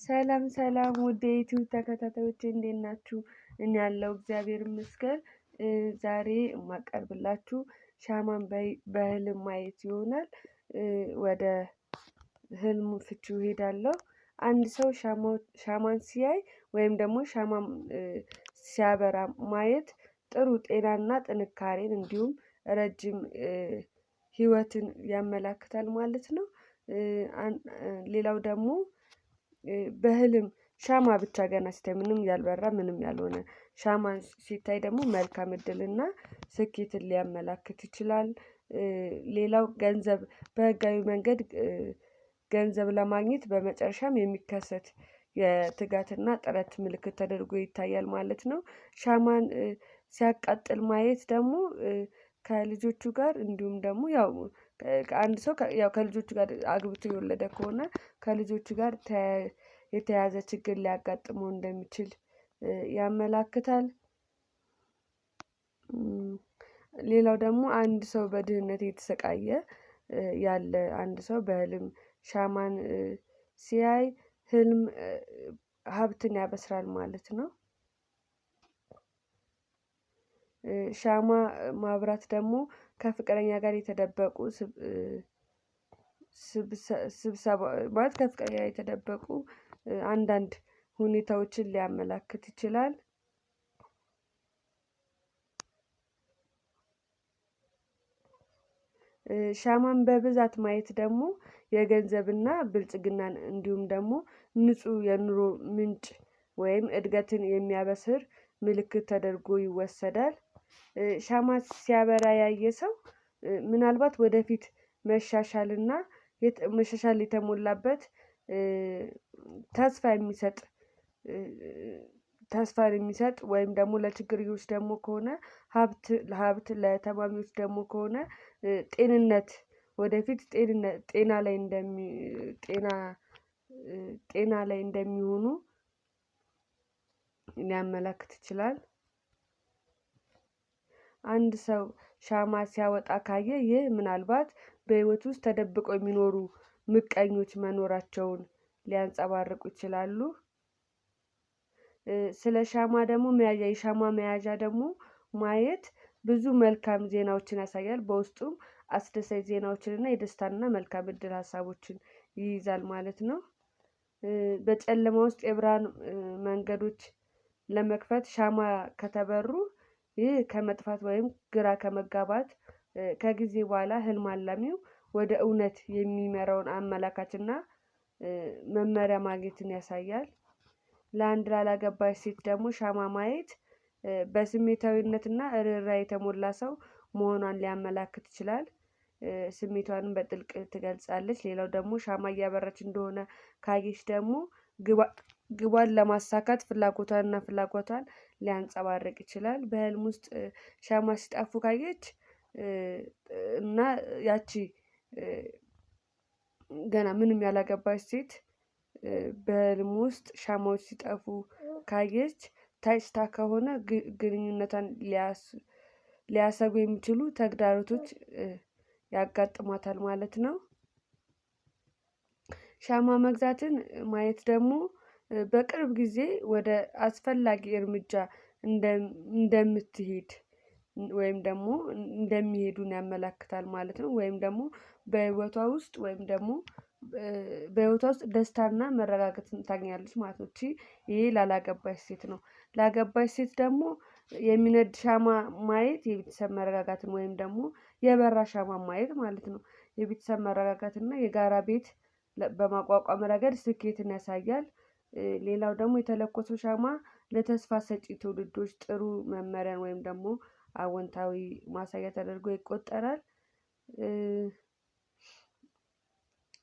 ሰላም ሰላም ውድ የዩቲዩብ ተከታታዮቼ እንዴት ናችሁ? እኔ ያለው እግዚአብሔር ይመስገን። ዛሬ የማቀርብላችሁ ሻማን በህልም ማየት ይሆናል። ወደ ህልሙ ፍቺው እሄዳለሁ። አንድ ሰው ሻማን ሲያይ ወይም ደግሞ ሻማን ሲያበራ ማየት ጥሩ ጤናና ጥንካሬን እንዲሁም ረጅም ህይወትን ያመላክታል ማለት ነው። ሌላው ደግሞ በህልም ሻማ ብቻ ገና ሲታይ ምንም ያልበራ ምንም ያልሆነ ሻማን ሲታይ ደግሞ መልካም እድልና ስኬትን ሊያመላክት ይችላል። ሌላው ገንዘብ በህጋዊ መንገድ ገንዘብ ለማግኘት በመጨረሻም የሚከሰት የትጋትና ጥረት ምልክት ተደርጎ ይታያል ማለት ነው። ሻማን ሲያቃጥል ማየት ደግሞ ከልጆቹ ጋር እንዲሁም ደግሞ ያው አንድ ሰው ያው ከልጆቹ ጋር አግብቶ የወለደ ከሆነ ከልጆቹ ጋር የተያዘ ችግር ሊያጋጥመው እንደሚችል ያመላክታል። ሌላው ደግሞ አንድ ሰው በድህነት የተሰቃየ ያለ አንድ ሰው በህልም ሻማን ሲያይ ህልም ሀብትን ያበስራል ማለት ነው። ሻማ ማብራት ደግሞ ከፍቅረኛ ጋር የተደበቁ ስብሰባ ማለት ከፍቅረኛ ጋር የተደበቁ አንዳንድ ሁኔታዎችን ሊያመላክት ይችላል። ሻማን በብዛት ማየት ደግሞ የገንዘብና ብልጽግናን እንዲሁም ደግሞ ንጹህ የኑሮ ምንጭ ወይም እድገትን የሚያበስር ምልክት ተደርጎ ይወሰዳል። ሻማ ሲያበራ ያየ ሰው ምናልባት ወደፊት መሻሻልና መሻሻል የተሞላበት ተስፋ የሚሰጥ ተስፋን የሚሰጥ ወይም ደግሞ ለችግረኞች ደግሞ ከሆነ ሀብት ለታማሚዎች ደግሞ ከሆነ ጤንነት ወደፊት ጤና ላይ እንደሚሆኑ ሊያመላክት ይችላል። አንድ ሰው ሻማ ሲያወጣ ካየ ይህ ምናልባት በህይወት ውስጥ ተደብቀው የሚኖሩ ምቀኞች መኖራቸውን ሊያንፀባርቁ ይችላሉ። ስለ ሻማ ደግሞ መያዣ የሻማ መያዣ ደግሞ ማየት ብዙ መልካም ዜናዎችን ያሳያል በውስጡም አስደሳች ዜናዎችን እና የደስታንና መልካም እድል ሀሳቦችን ይይዛል ማለት ነው። በጨለማ ውስጥ የብርሃን መንገዶች ለመክፈት ሻማ ከተበሩ ይህ ከመጥፋት ወይም ግራ ከመጋባት ከጊዜ በኋላ ህልም አላሚው ወደ እውነት የሚመራውን አመላካችና መመሪያ ማግኘትን ያሳያል። ለአንድ ላላገባች ሴት ደግሞ ሻማ ማየት በስሜታዊነትና ርህራሄ የተሞላ ሰው መሆኗን ሊያመላክት ይችላል። ስሜቷንም በጥልቅ ትገልጻለች። ሌላው ደግሞ ሻማ እያበራች እንደሆነ ካየች ደግሞ ግቧን ለማሳካት ፍላጎቷን ሊያንፀባርቅ ይችላል። በህልም ውስጥ ሻማ ሲጠፉ ካየች እና ያቺ ገና ምንም ያላገባች ሴት በህልም ውስጥ ሻማዎች ሲጠፉ ካየች ታጭታ ከሆነ ግንኙነቷን ሊያሰጉ የሚችሉ ተግዳሮቶች ያጋጥሟታል ማለት ነው። ሻማ መግዛትን ማየት ደግሞ በቅርብ ጊዜ ወደ አስፈላጊ እርምጃ እንደምትሄድ ወይም ደግሞ እንደሚሄዱን ያመላክታል ማለት ነው። ወይም ደግሞ በህይወቷ ውስጥ ወይም ደግሞ በህይወቷ ውስጥ ደስታና መረጋጋትን ታገኛለች ማለት ነው። ይሄ ላላገባች ሴት ነው። ላገባች ሴት ደግሞ የሚነድ ሻማ ማየት የቤተሰብ መረጋጋትን ወይም ደግሞ የበራ ሻማ ማየት ማለት ነው። የቤተሰብ መረጋጋት እና የጋራ ቤት በማቋቋም ረገድ ስኬትን ያሳያል። ሌላው ደግሞ የተለኮሰው ሻማ ለተስፋ ሰጪ ትውልዶች ጥሩ መመሪያን ወይም ደግሞ አወንታዊ ማሳያ ተደርጎ ይቆጠራል።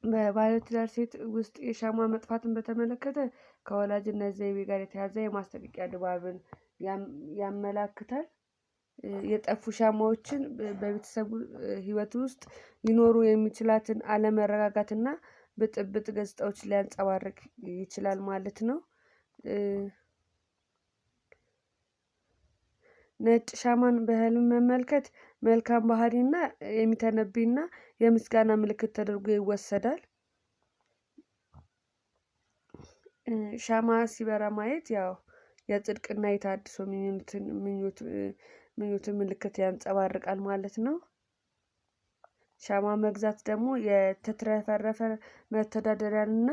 በባለትዳር ሴት ውስጥ የሻማ መጥፋትን በተመለከተ ከወላጅነት ዘይቤ ጋር የተያዘ የማስጠንቀቂያ ድባብን ያመላክታል። የጠፉ ሻማዎችን በቤተሰቡ ህይወት ውስጥ ሊኖሩ የሚችላትን አለመረጋጋትና ብጥብጥ ገጽታዎች ሊያንፀባርቅ ይችላል ማለት ነው። ነጭ ሻማን በህልም መመልከት መልካም ባህሪና የሚተነብይና የምስጋና ምልክት ተደርጎ ይወሰዳል። ሻማ ሲበራ ማየት ያው የጽድቅና የታድሶ ምኞትን ምልክት ያንጸባርቃል ማለት ነው። ሻማ መግዛት ደግሞ የተትረፈረፈ መተዳደሪያንና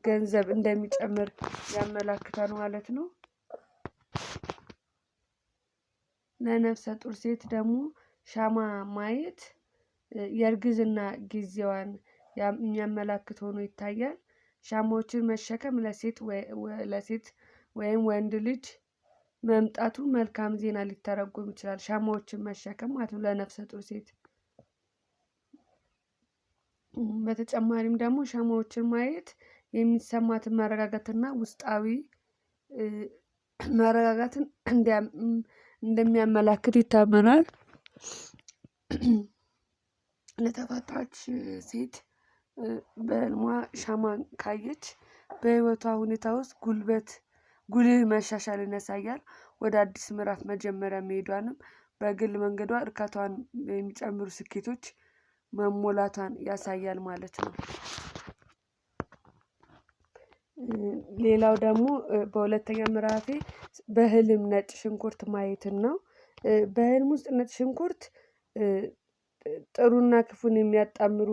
ገንዘብ እንደሚጨምር ያመላክታል ማለት ነው። ለነፍሰ ጡር ሴት ደግሞ ሻማ ማየት የእርግዝና ጊዜዋን የሚያመላክት ሆኖ ይታያል። ሻማዎችን መሸከም ለሴት ወይም ወንድ ልጅ መምጣቱ መልካም ዜና ሊተረጎም ይችላል። ሻማዎችን መሸከም ማለት ነው ለነፍሰ ጡር ሴት። በተጨማሪም ደግሞ ሻማዎችን ማየት የሚሰማትን መረጋጋትና ውስጣዊ መረጋጋትን እንደሚያመላክት ይታመናል። ለተፈታች ሴት በህልሟ ሻማን ካየች በህይወቷ ሁኔታ ውስጥ ጉልህ መሻሻልን ያሳያል። ወደ አዲስ ምዕራፍ መጀመሪያ መሄዷንም በግል መንገዷ እርካታዋን የሚጨምሩ ስኬቶች መሞላቷን ያሳያል ማለት ነው። ሌላው ደግሞ በሁለተኛ ምዕራፌ በህልም ነጭ ሽንኩርት ማየትን ነው። በህልም ውስጥ ነጭ ሽንኩርት ጥሩና ክፉን የሚያጣምሩ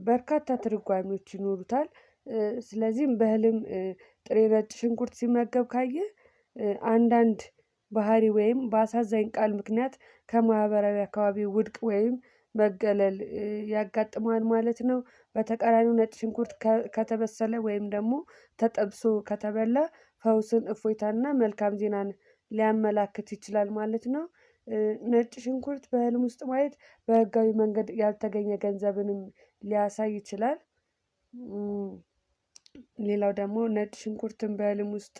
በርካታ ትርጓሜዎች ይኖሩታል። ስለዚህም በህልም ጥሬ ነጭ ሽንኩርት ሲመገብ ካየህ አንዳንድ ባህሪ ወይም በአሳዛኝ ቃል ምክንያት ከማህበራዊ አካባቢ ውድቅ ወይም መገለል ያጋጥመዋል ማለት ነው። በተቃራኒው ነጭ ሽንኩርት ከተበሰለ ወይም ደግሞ ተጠብሶ ከተበላ ፈውስን እፎይታንና መልካም ዜናን ሊያመላክት ይችላል ማለት ነው። ነጭ ሽንኩርት በህልም ውስጥ ማየት በህጋዊ መንገድ ያልተገኘ ገንዘብንም ሊያሳይ ይችላል። ሌላው ደግሞ ነጭ ሽንኩርትን በህልም ውስጥ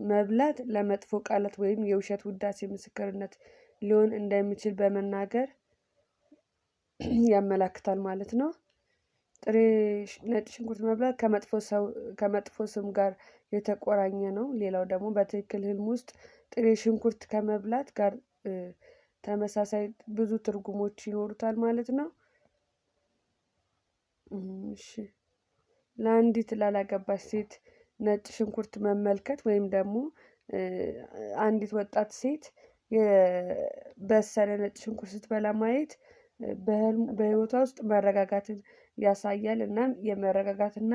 መብላት ለመጥፎ ቃላት ወይም የውሸት ውዳሴ ምስክርነት ሊሆን እንደሚችል በመናገር ያመላክታል ማለት ነው። ጥሬ ነጭ ሽንኩርት መብላት ከመጥፎ ስም ጋር የተቆራኘ ነው። ሌላው ደግሞ በትክክል ህልም ውስጥ ጥሬ ሽንኩርት ከመብላት ጋር ተመሳሳይ ብዙ ትርጉሞች ይኖሩታል ማለት ነው። እሺ ለአንዲት ላላገባች ሴት ነጭ ሽንኩርት መመልከት ወይም ደግሞ አንዲት ወጣት ሴት የበሰለ ነጭ ሽንኩርት ስትበላ ማየት በህይወቷ ውስጥ መረጋጋትን ያሳያል። እናም የመረጋጋትና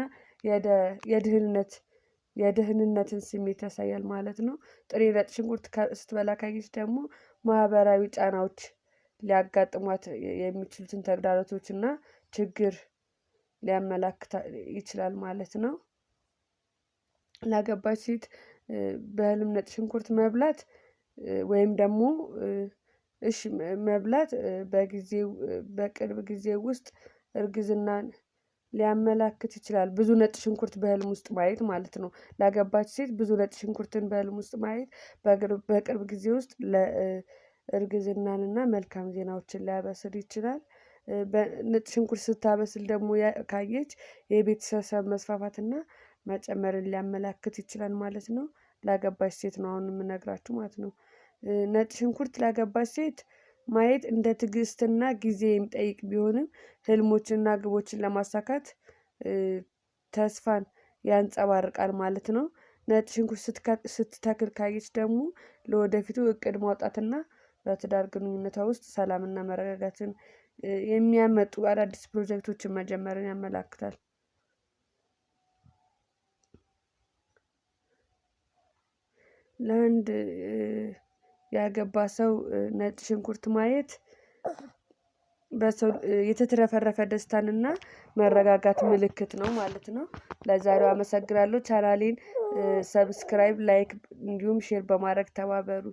የደህንነትን ስሜት ያሳያል ማለት ነው። ጥሬ ነጭ ሽንኩርት ስትበላ ካየች ደግሞ ማህበራዊ ጫናዎች ሊያጋጥሟት የሚችሉትን ተግዳሮቶች እና ችግር ሊያመላክት ይችላል ማለት ነው። ላገባች ሴት በህልም ነጭ ሽንኩርት መብላት ወይም ደግሞ መብላት በቅርብ ጊዜ ውስጥ እርግዝናን ሊያመላክት ይችላል። ብዙ ነጭ ሽንኩርት በህልም ውስጥ ማየት ማለት ነው። ላገባች ሴት ብዙ ነጭ ሽንኩርትን በህልም ውስጥ ማየት በቅርብ ጊዜ ውስጥ ለእርግዝናንና መልካም ዜናዎችን ሊያበስር ይችላል። ነጭ ሽንኩርት ስታበስል ደግሞ ካየች የቤተሰብ መስፋፋትና መጨመርን ሊያመላክት ይችላል ማለት ነው። ላገባች ሴት ነው አሁን የምነግራችሁ ማለት ነው። ነጭ ሽንኩርት ላገባች ሴት ማየት እንደ ትዕግስትና ጊዜ የሚጠይቅ ቢሆንም ህልሞችንና ግቦችን ለማሳካት ተስፋን ያንፀባርቃል ማለት ነው። ነጭ ሽንኩርት ስትተክል ካየች ደግሞ ለወደፊቱ እቅድ ማውጣትና በትዳር ግንኙነቷ ውስጥ ሰላምና መረጋጋትን የሚያመጡ አዳዲስ ፕሮጀክቶችን መጀመርን ያመላክታል። ለአንድ ያገባ ሰው ነጭ ሽንኩርት ማየት የተትረፈረፈ ደስታንና መረጋጋት ምልክት ነው ማለት ነው። ለዛሬው አመሰግናለሁ። ቻናሌን ሰብስክራይብ ላይክ እንዲሁም ሼር በማድረግ ተባበሩ።